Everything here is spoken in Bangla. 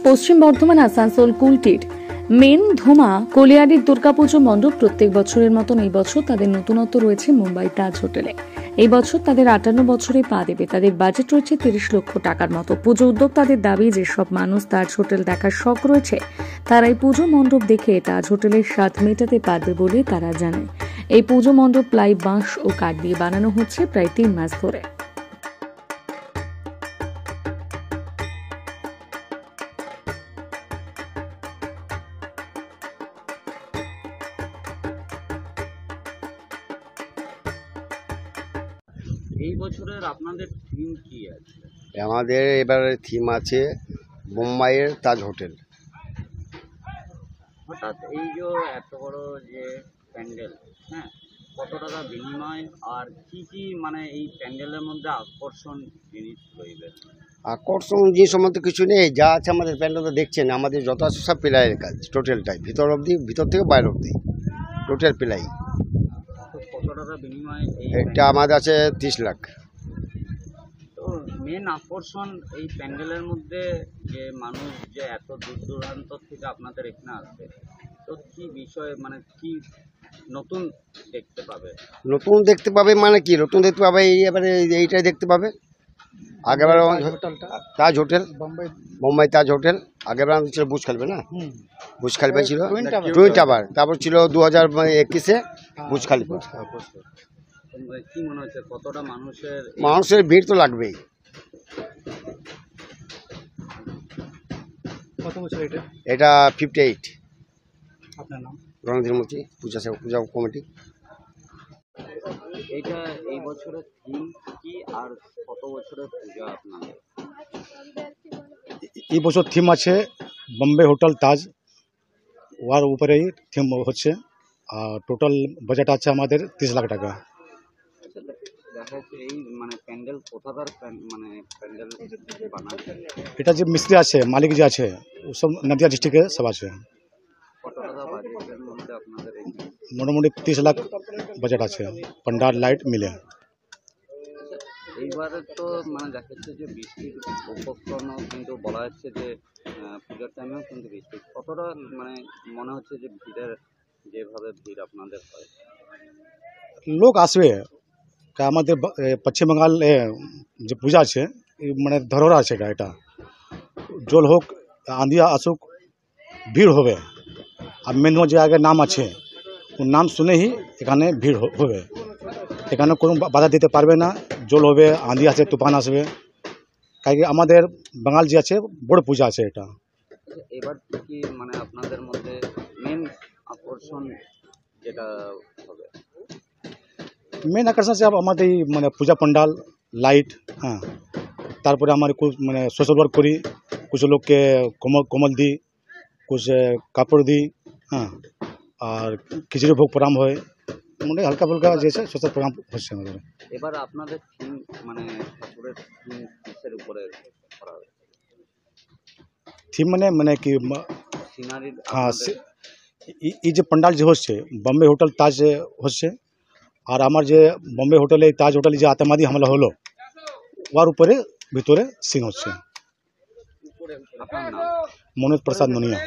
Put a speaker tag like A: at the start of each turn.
A: পশ্চিম বর্ধমান আসানসোল কুলটির মেন ধুমা কলিয়ারির দুর্গাপুজো মণ্ডপ প্রত্যেক বছরের মতন এই বছর তাদের নতুনত্ব রয়েছে মুম্বাই তাজ হোটেলে। এই বছর তাদের 58 বছরে পা দেবে। তাদের বাজেট রয়েছে 30 লক্ষ টাকার মতো। পুজো উদ্যোক্তাদের দাবি, যেসব মানুষ তাজ হোটেল দেখার শখ রয়েছে তারা এই পুজো মণ্ডপ দেখে তাজ হোটেলের স্বাদ মেটাতে পারবে বলে তারা জানে। এই পুজো মণ্ডপ প্লাই, বাঁশ ও কাঠ দিয়ে বানানো হচ্ছে প্রায় 3 মাস ধরে।
B: এই বছরের আপনাদের থিম কি আছে?
C: আমাদের এবারে থিম আছে মুম্বাইয়ের তাজ হোটেল।
B: হঠাৎ এই যে এত বড় যে প্যান্ডেল, হ্যাঁ, কত টাকা বিনিময় আর কি কি মানে এই প্যান্ডেলের মধ্যে আকর্ষণ জিনিস রইবে?
C: আকর্ষণ জিনিস সম্বন্ধে কিছু নেই, যা আছে আমাদের প্যান্ডেলটা দেখছেন, আমাদের যত আছে সব প্লাইয়ের কাজ, টোটালটাই ভিতর থেকে বাইরে অবধি টোটাল প্লাই।
B: কত টাকা বিনিময়?
C: এটা আমাদের আছে 30 লাখ।
B: তো মেন আকর্ষণ এই প্যান্ডেলের মধ্যে যে মানুষ যে এত দূর দূরান্ত থেকে আপনাদের এখানে আসবে, তো কি বিষয় মানে কি নতুন দেখতে পাবে?
C: নতুন দেখতে পাবে মানে কি নতুন দেখতে পাবে, এবারে এইটাই দেখতে পাবে। আগেবার তাজ হোটেল, মুম্বাই তাজ হোটেল, আগেবার ছিল বুর্জ খলিফা, না বুর্জ খলিফা ছিল, টুইন টাওয়ার, তারপর ছিল 2021-এ বুর্জ খলিফা।
B: কি মনে হচ্ছে কতটা
C: মানুষের ভিড় তো লাগবেই।
B: কত বছর
C: এটা 58।
B: আপনার নাম?
C: রণধীর মূর্তি, পূজা কমিটি।
B: এইটা এই বছরের থিম কি আর কত বছরের পূজা আপনাদের?
D: এই বছর থিম আছে বম্বে হোটেল তাজ, ওর উপরেই থিম হচ্ছে। আর টোটাল বাজেট আছে আমাদের 30 লাখ টাকা।
B: দেখা যাচ্ছে এই মানে প্যান্ডেল কোথাকার মানে প্যান্ডেল বানাচ্ছে?
D: এটা যে মিস্ত্রি আছে, মালিক যে আছে, ওসব নদিয়া ডিস্ট্রিক্টে সব আছে।
B: কত টাকা বাজেটের মধ্যে আপনাদের?
D: মোটামুটি 30 লাখ বাজেট আছে, পান্ডাল লাইট মিলে।
B: এইবারে তো মানে দেখা যাচ্ছে যে বৃষ্টির উপক্রমও কিন্তু বলা যাচ্ছে যে পূজার টাইমেও কিন্তু বৃষ্টি, কতটা মানে মনে হচ্ছে যে ভিড়ের যেভাবে ভিড় আপনাদের হয়?
D: লোক আসবে, আমাদের পশ্চিম বাংলার যে পূজা আছে মানে ধরোহর আছে, এটা জল হোক আঁধিয়া আসুক ভিড় হবে। আর মেন যে আগে নাম আছে, ও নাম শুনেই এখানে ভিড় হবে। এখানে কোনো বাধা দিতে পারবে না। জল হবে, আঁধি আছে, তুফান আসবে, কারণ আমাদের বাঙাল যে আছে বড় পূজা আছে এটা।
B: এবার কি মানে আপনাদের মধ্যে মেন আকর্ষণ যেটা হবে?
D: মেন আকর্ষণ আছে আমাদের মানে পূজা পান্ডাল লাইট, হ্যাঁ। তারপরে আমার মানে সোশ্যাল ওয়ার্ক করি, কিছু লোককে কমল দিই, कुछ কাপড় দিই, হ্যাঁ। আর খিচুড়ি ভোগ প্রোগ্রাম হয়, মানে হালকা ফুলকা যেসব সোশ্যাল প্রোগ্রাম হচ্ছে আমাদের।
B: এবার আপনাদের থিম মানে ঠাকুরের থিম কিসের উপরে করা হবে?
D: থিম মানে কি
B: সিনারি?
D: হ্যাঁ, এই যে পান্ডাল যে হচ্ছে বম্বে হোটেল তাজ হচ্ছে, আর আমার যে বম্বে হোটেলে তাজ হোটেলে যে আতঙ্কবাদী হামলা হলো ওর উপরে ভিতরে সিন হচ্ছে।
B: আপনার নাম?
D: মনোজ প্রসাদ নুনিয়া।